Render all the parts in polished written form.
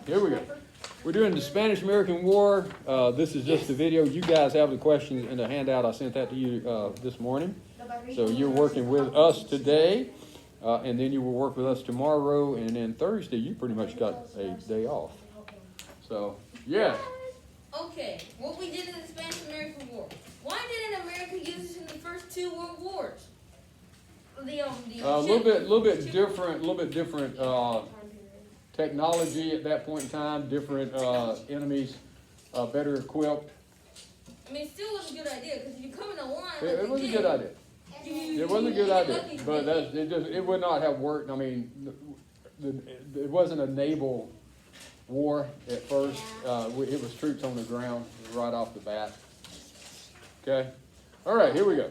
here we go. We're doing the Spanish-American War. This is just a video. You guys have the questions in the handout. I sent that to you this morning. So you're working with us today, and then you will work with us tomorrow, and then Thursday you pretty much got a day off. So, yeah. Okay, what we did in the Spanish-American War. Why didn't America use this in the first two world wars? A little bit different technology at that point in time. Different enemies, better equipped. I mean, it still was a good idea because if you come in a line, It was a good idea. It was a good idea, but it would not have worked. I mean, it wasn't a naval war at first. It was troops on the ground right off the bat. Okay. All right, here we go.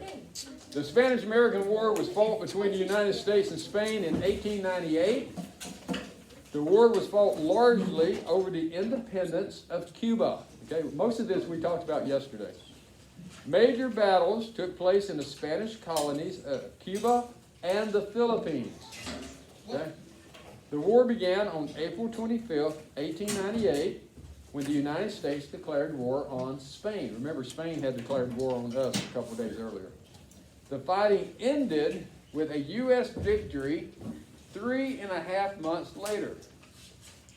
The Spanish-American War was fought between the United States and Spain in 1898. The war was fought largely over the independence of Cuba. Okay, most of this we talked about yesterday. Major battles took place in the Spanish colonies of Cuba and the Philippines. Okay? The war began on April 25th, 1898, when the United States declared war on Spain. Remember, Spain had declared war on us a couple of days earlier. The fighting ended with a U.S. victory 3.5 months later,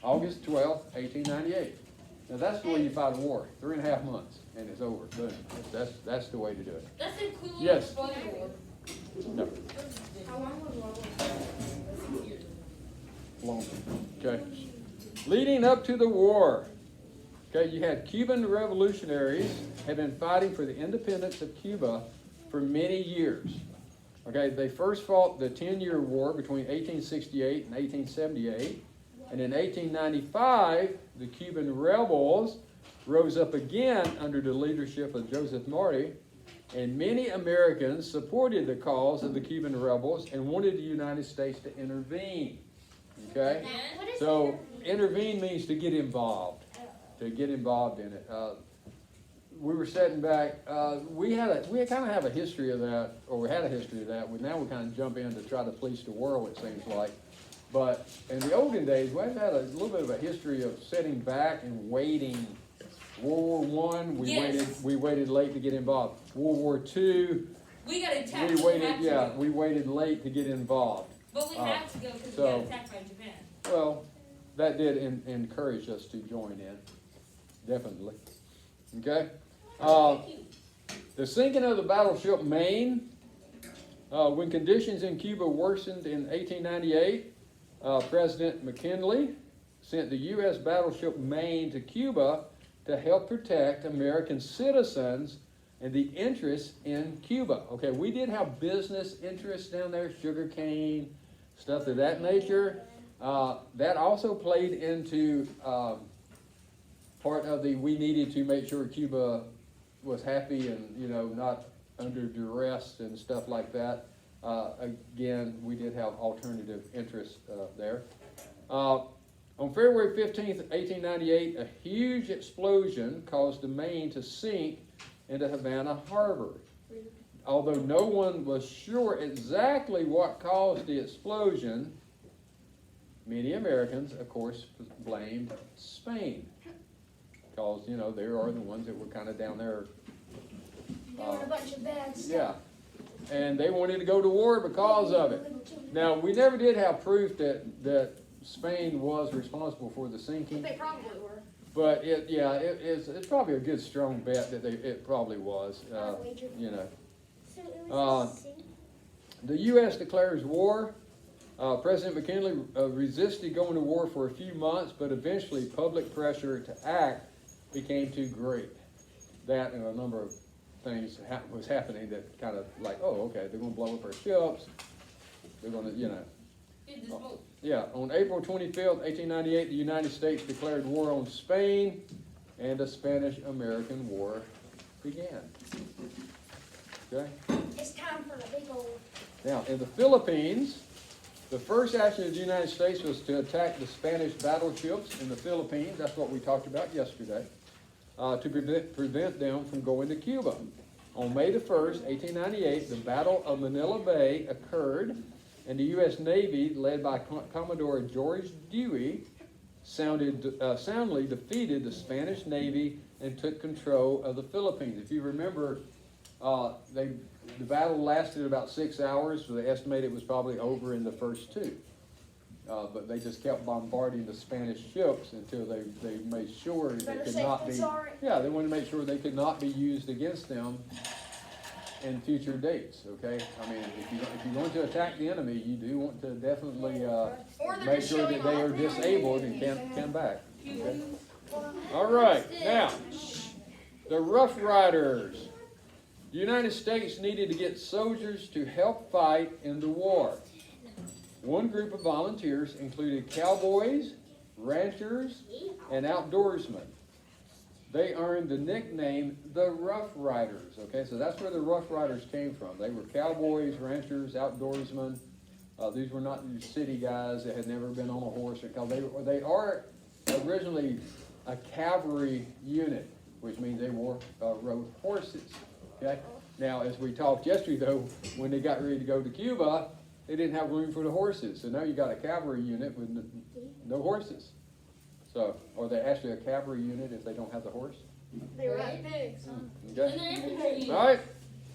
August 12th, 1898. Now that's the way you fight a war, 3.5 months, and it's over. Boom. That's the way to do it. That's the equivalent Yes. of Spanish War. No. How long was World War II? Long. Okay. Leading up to the war, okay, you had Cuban revolutionaries had been fighting for the independence of Cuba for many years. Okay, they first fought the 10-year war between 1868 and 1878. And in 1895, the Cuban rebels rose up again under the leadership of Joseph Marti, and many Americans supported the cause of the Cuban rebels and wanted the United States to intervene. Okay? So, intervene means to get involved in it. We were sitting back. We kind of have a history of that, or we had a history of that. Now we kind of jump in to try to police the world, it seems like. But in the olden days, we've had a little bit of a history of sitting back and waiting. World War I, we waited late to get involved. World War II, We got attacked. we waited late to get involved. But we had to go because we got attacked by Japan. Well, that did encourage us to join in, definitely. Okay? The sinking of the battleship Maine, when conditions in Cuba worsened in 1898, President McKinley sent the U.S. battleship Maine to Cuba to help protect American citizens and the interests in Cuba. Okay, we did have business interests down there, sugar cane, stuff of that nature. That also played into part of we needed to make sure Cuba was happy and, not under duress and stuff like that. Again, we did have alternative interests there. On February 15th, 1898, a huge explosion caused the Maine to sink into Havana Harbor. Although no one was sure exactly what caused the explosion, many Americans, of course, blamed Spain. Because, they are the ones that were kind of down there. Doing a bunch of bad stuff. Yeah. And they wanted to go to war because of it. Now, we never did have proof that Spain was responsible for the sinking. They probably were. But it's probably a good strong bet that it probably was. The U.S. declares war. President McKinley resisted going to war for a few months, but eventually public pressure to act became too great. That and a number of things was happening that kind of like, oh, okay, they're going to blow up our ships. They're going to, Yeah, on April 25th, 1898, the United States declared war on Spain, and the Spanish-American War began. Okay? It's time for the big old... Now, in the Philippines, the first action of the United States was to attack the Spanish battleships in the Philippines. That's what we talked about yesterday. To prevent them from going to Cuba. On May the 1st, 1898, the Battle of Manila Bay occurred, and the U.S. Navy, led by Commodore George Dewey, soundly defeated the Spanish Navy and took control of the Philippines. If you remember, the battle lasted about 6 hours, so they estimate it was probably over in the first 2. But they just kept bombarding the Spanish ships until they made sure they Better could safe not than be. sorry. Yeah, they wanted to make sure they could not be used against them in future dates. Okay, I mean, if you're going to attack the enemy, you do want to definitely Or they're make just sure that showing they are off. disabled and can't come back. Okay? All right, now the Rough Riders. The United States needed to get soldiers to help fight in the war. One group of volunteers included cowboys, ranchers, and outdoorsmen. They earned the nickname the Rough Riders. Okay, so that's where the Rough Riders came from. They were cowboys, ranchers, outdoorsmen. These were not the city guys that had never been on a horse. They are originally a cavalry unit, which means they rode horses. Okay. Now, as we talked yesterday, though, when they got ready to go to Cuba, they didn't have room for the horses. So now you got a cavalry unit with no horses. So, are they actually a cavalry unit if they don't have the horse? They ride pigs. Okay. And they're infantry. All right.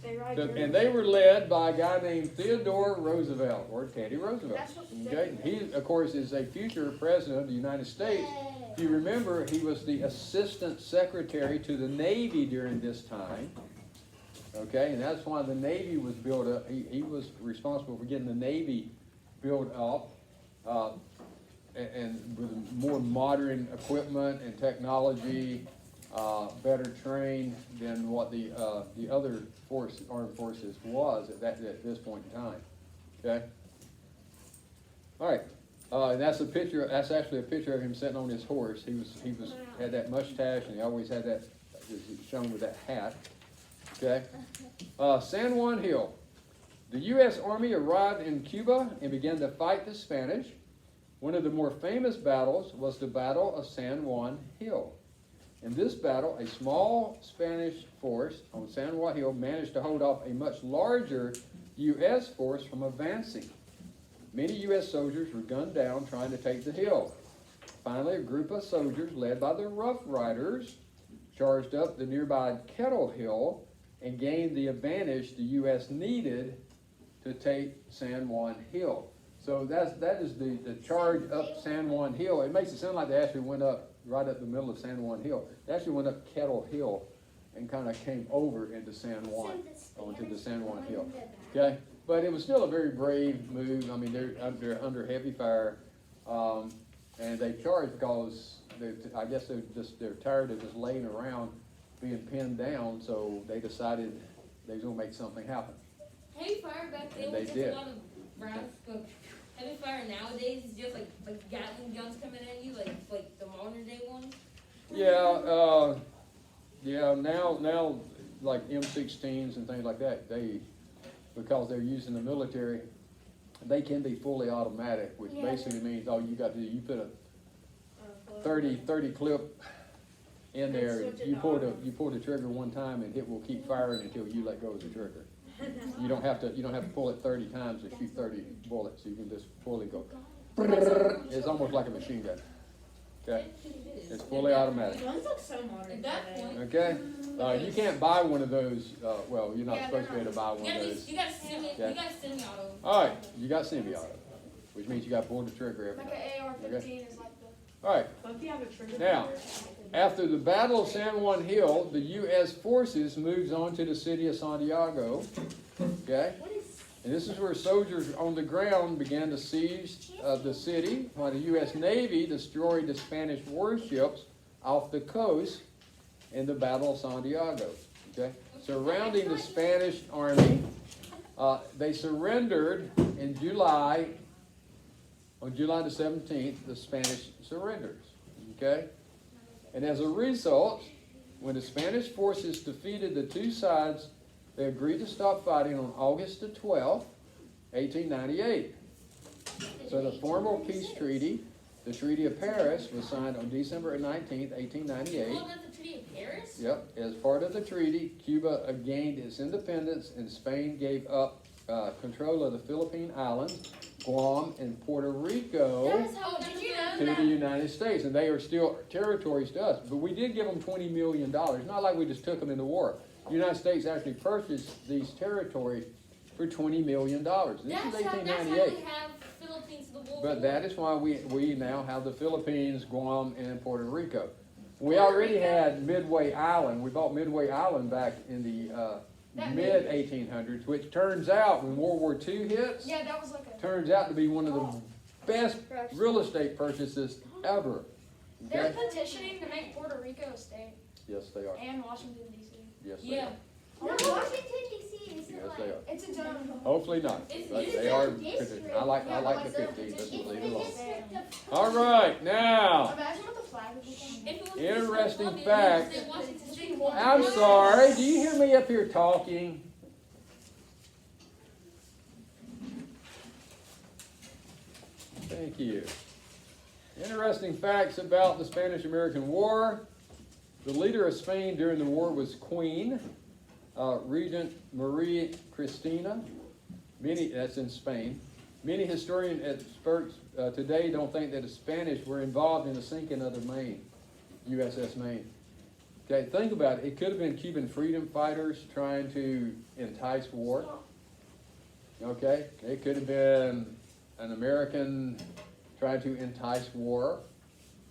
They ride And they were led by a guy named Theodore Roosevelt, or Teddy Roosevelt. That's what Okay. He, of course, is a future president of the United States. If you remember, he was the assistant secretary to the Navy during this time. Okay, and that's why the Navy was built up. He was responsible for getting the Navy built up, and with more modern equipment and technology, better trained than what the other armed forces was at this point in time. Okay. All right, and that's a picture. That's actually a picture of him sitting on his horse. He had that mustache, and he always had that shown with that hat. Okay. San Juan Hill. The U.S. Army arrived in Cuba and began to fight the Spanish. One of the more famous battles was the Battle of San Juan Hill. In this battle, a small Spanish force on San Juan Hill managed to hold off a much larger U.S. force from advancing. Many U.S. soldiers were gunned down trying to take the hill. Finally, a group of soldiers led by the Rough Riders charged up the nearby Kettle Hill and gained the advantage the U.S. needed to take San Juan Hill. So that is the charge up San Juan Hill. It makes it sound like they actually went up right up the middle of San Juan Hill. They actually went up Kettle Hill and kind of came over into San Juan, onto the San Juan Hill. Okay, but it was still a very brave move. I mean, they're under heavy fire, and they charged because I guess they're tired of just laying around being pinned down, so they decided they was gonna make something happen. Heavy fire back then And they was just did. a lot of rounds, but heavy fire nowadays is just like Gatling guns coming at you, like the modern day ones. Yeah, now like M16s and things like that, because they're used in the military, they can be fully automatic, which basically means all you got to do, you put a 30 clip in there, you pull the trigger one time and it will keep firing until you let go of the trigger. You don't have to pull it 30 times to shoot 30 bullets. You can just fully go. It's almost like a machine gun. Okay, it's fully automatic. Guns look so modern. At that point, Okay, you can't buy one of those. Well, you're not supposed to be able to buy one of those. you got semi-auto. All right, you got semi-auto, which means you got to pull the trigger every Like time. an AR-15 is like the. All right. Don't you have a trigger? Now, finger? after the Battle of San Juan Hill, the U.S. forces moves on to the city of Santiago. Okay, and this is where soldiers on the ground began to seize the city, while the U.S. Navy destroyed the Spanish warships off the coast in the Battle of Santiago. Okay, surrounding the Spanish army, they surrendered in July. On July the 17th, the Spanish surrenders. Okay, and as a result, when the Spanish forces defeated the two sides, they agreed to stop fighting on August the 12th, 1898. So the formal peace treaty, the Treaty of Paris, was signed on December 19th, 1898. Oh, that's the Treaty of Paris? Yep, as part of the treaty, Cuba gained its independence and Spain gave up control of the Philippine Islands, Guam, and Puerto Rico That's how did you know to that? the United States, and they are still territories to us. But we did give them $20 million. Not like we just took them in the war. The United States actually purchased these territories for $20 million. This is That's how 1898. we have Philippines the World But War. that is why we now have the Philippines, Guam, and Puerto Rico. We already had Midway Island. We bought Midway Island back in the mid-1800s, which turns out when World War II hits, Yeah, that was like a. turns out to be one of the best real estate purchases ever. They're Okay? petitioning to make Puerto Rico a state Yes, they are. and Washington D.C. Yes, they Yeah. are. No, Washington D.C. isn't Yes, like. they are. It's a zone. Hopefully not. It's- But it's they a are. district. I like Yeah, the like the 50s. Let's It's leave the it alone. district of. All right, now. Imagine what the flag would become. If it was Interesting Columbia, fact. they would say Washington State. I'm sorry. Do you hear me up here talking? Thank you. Interesting facts about the Spanish-American War. The leader of Spain during the war was Queen Regent Maria Cristina. That's in Spain. Many historian experts today don't think that the Spanish were involved in the sinking of the Maine, USS Maine. Okay, think about it. It could have been Cuban freedom fighters trying to entice war. Okay, it could have been an American trying to entice war.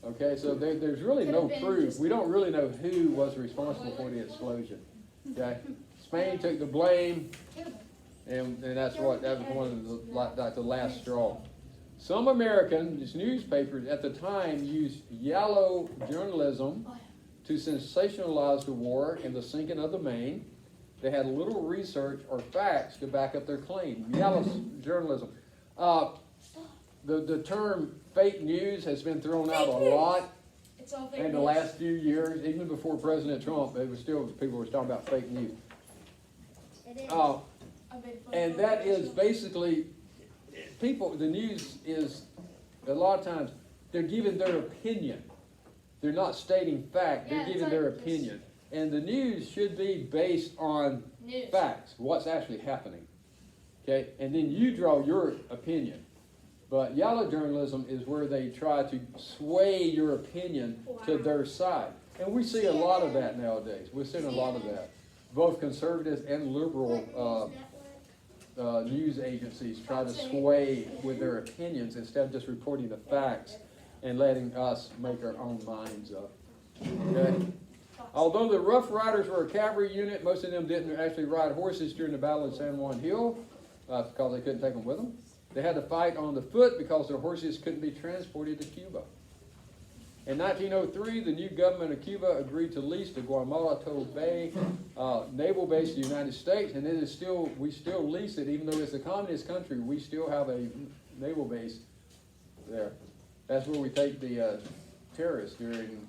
Okay, so there's really Could no have been proof. just- We don't really know who was responsible for the explosion. Okay, Spain took the blame, and that was one of the last straw. Some American newspapers at the time used yellow journalism to sensationalize the war and the sinking of the Maine. They had little research or facts to back up their claim. Yellow journalism. The term fake news has been thrown out a lot It's all fake in the news. last few years. Even before President Trump, it was still people were talking about fake news. It is. A big And that is basically people. The news is a lot of times they're giving their opinion. They're not stating fact. Yeah, They're it's giving their like this- opinion. And the news should be based on news. facts, what's actually happening. Okay, and then you draw your opinion. But yellow journalism is where they try to sway your opinion to their side. And we see a lot of that nowadays. We're seeing a lot of that. Both conservatives and liberal news agencies try to sway with their opinions instead of just reporting the facts and letting us make our own minds up. Okay? Although the Rough Riders were a cavalry unit, most of them didn't actually ride horses during the Battle of San Juan Hill because they couldn't take them with them. They had to fight on the foot because their horses couldn't be transported to Cuba. In 1903, the new government of Cuba agreed to lease the Guantanamo Bay naval base to the United States, and we still lease it, even though it's a communist country. We still have a naval base there. That's where we take the terrorists during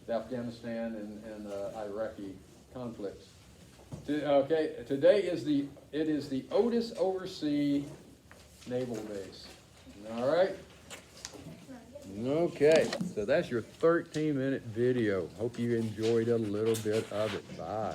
the Afghanistan and Iraqi conflicts. Okay, today it is the Otis Oversea Naval Base. All right. Okay, so that's your 13-minute video. Hope you enjoyed a little bit of it. Bye.